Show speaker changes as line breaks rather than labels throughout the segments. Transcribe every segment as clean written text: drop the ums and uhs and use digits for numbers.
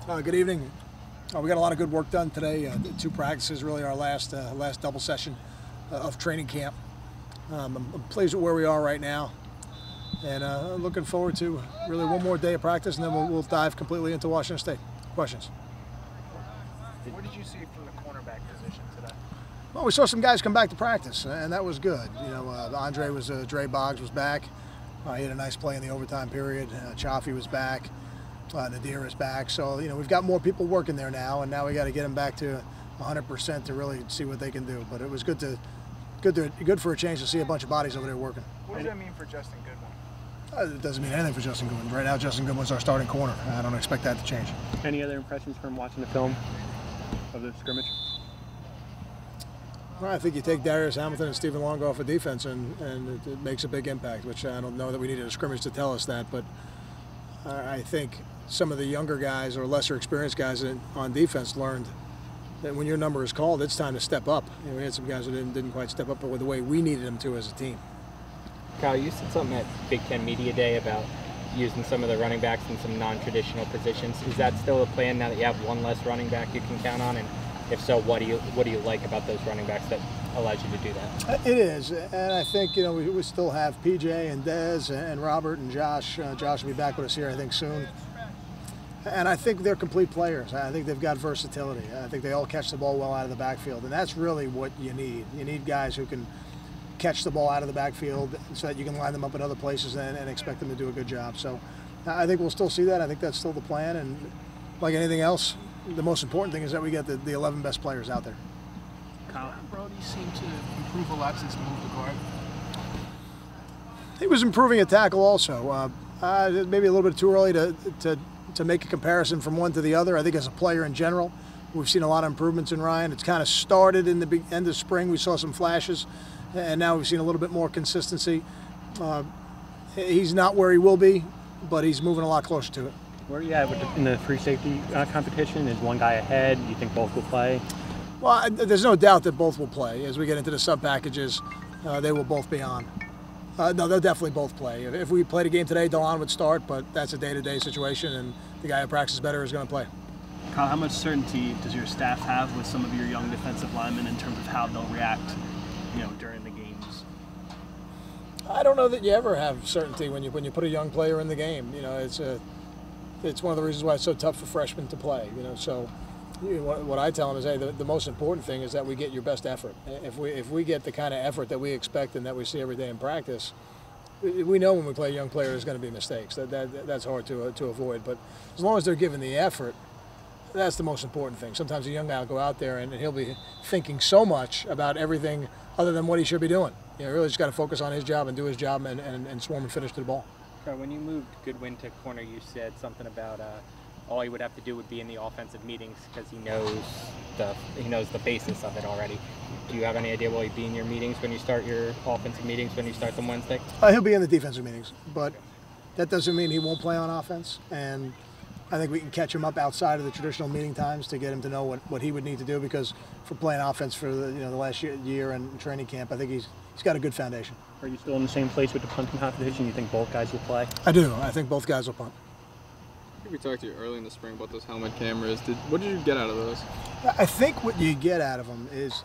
Good evening. We got a lot of good work done today. 2 practices, really our last double session of training camp. I'm pleased with where we are right now, and looking forward to really one more day of practice, and then we'll dive completely into Washington State. Questions?
What did you see from the cornerback position today?
Well, we saw some guys come back to practice, and that was good. You know, Dre Boggs was back. He had a nice play in the overtime period. Chaffee was back. Nadir is back. So, you know, we've got more people working there now, and now we got to get them back to 100% to really see what they can do. But it was good for a change to see a bunch of bodies over there working.
What does that mean for Justin Goodwin?
It doesn't mean anything for Justin Goodwin. Right now, Justin Goodwin's our starting corner. I don't expect that to change.
Any other impressions from watching the film of the scrimmage?
Well, I think you take Darius Hamilton and Stephen Longo off of defense, and it makes a big impact, which I don't know that we needed a scrimmage to tell us that, but I think some of the younger guys or lesser experienced guys on defense learned that when your number is called, it's time to step up. You know, we had some guys who didn't quite step up, but with the way we needed them to as a team.
Kyle, you said something at Big Ten Media Day about using some of the running backs in some non-traditional positions. Is that still the plan now that you have one less running back you can count on? And if so, what do you like about those running backs that allows you to do that?
It is, and I think, you know, we still have PJ and Dez and Robert and Josh. Josh will be back with us here, I think, soon. And I think they're complete players. I think they've got versatility. I think they all catch the ball well out of the backfield, and that's really what you need. You need guys who can catch the ball out of the backfield so that you can line them up in other places and expect them to do a good job. So I think we'll still see that. I think that's still the plan, and like anything else, the most important thing is that we get the 11 best players out there.
Kyle, Brody seemed to improve a lot since he moved to guard.
He was improving at tackle also. Maybe a little bit too early to make a comparison from one to the other. I think as a player in general, we've seen a lot of improvements in Ryan. It's kind of started in the end of spring. We saw some flashes, and now we've seen a little bit more consistency. He's not where he will be, but he's moving a lot closer to it.
Where are you at in the free safety competition? Is one guy ahead? You think both will play?
Well, there's no doubt that both will play. As we get into the sub packages, they will both be on. No, they'll definitely both play. If we played a game today, Delon would start, but that's a day-to-day situation, and the guy who practices better is going to play.
Kyle, how much certainty does your staff have with some of your young defensive linemen in terms of how they'll react, you know, during the games?
I don't know that you ever have certainty when you put a young player in the game. You know, it's one of the reasons why it's so tough for freshmen to play. You know, so what I tell them is, hey, the most important thing is that we get your best effort. If we get the kind of effort that we expect and that we see every day in practice, we know when we play a young player there's going to be mistakes. That's hard to avoid. But as long as they're giving the effort, that's the most important thing. Sometimes a young guy will go out there and he'll be thinking so much about everything other than what he should be doing. You know, really just got to focus on his job and do his job and swarm and finish to the ball.
When you moved Goodwin to corner, you said something about all he would have to do would be in the offensive meetings because he knows the basis of it already. Do you have any idea will he be in your meetings when you start your offensive meetings when you start them Wednesday?
He'll be in the defensive meetings, but that doesn't mean he won't play on offense. And I think we can catch him up outside of the traditional meeting times to get him to know what he would need to do, because for playing offense for the last year and training camp, I think he's got a good foundation.
Are you still in the same place with the punting competition? You think both guys will play?
I do. I think both guys will punt.
We talked to you early in the spring about those helmet cameras. What did you get out of those?
I think what you get out of them is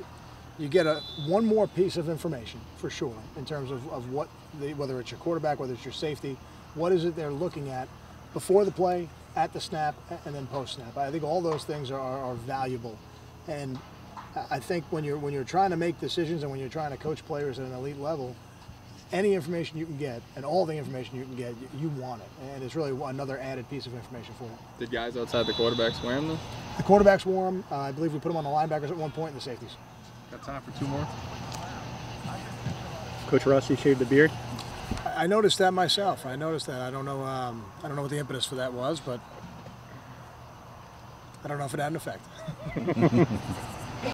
you get one more piece of information for sure in terms of whether it's your quarterback, whether it's your safety, what is it they're looking at before the play, at the snap, and then post snap. I think all those things are valuable, and I think when you're trying to make decisions and when you're trying to coach players at an elite level, any information you can get and all the information you can get, you want it. And it's really another added piece of information for them.
Did guys outside the quarterbacks wear them though?
The quarterbacks wore them. I believe we put them on the linebackers at one point and the safeties.
Got time for 2 more?
Coach Russ, you shaved the beard?
I noticed that myself. I noticed that. I don't know what the impetus for that was, but I don't know if it had an effect.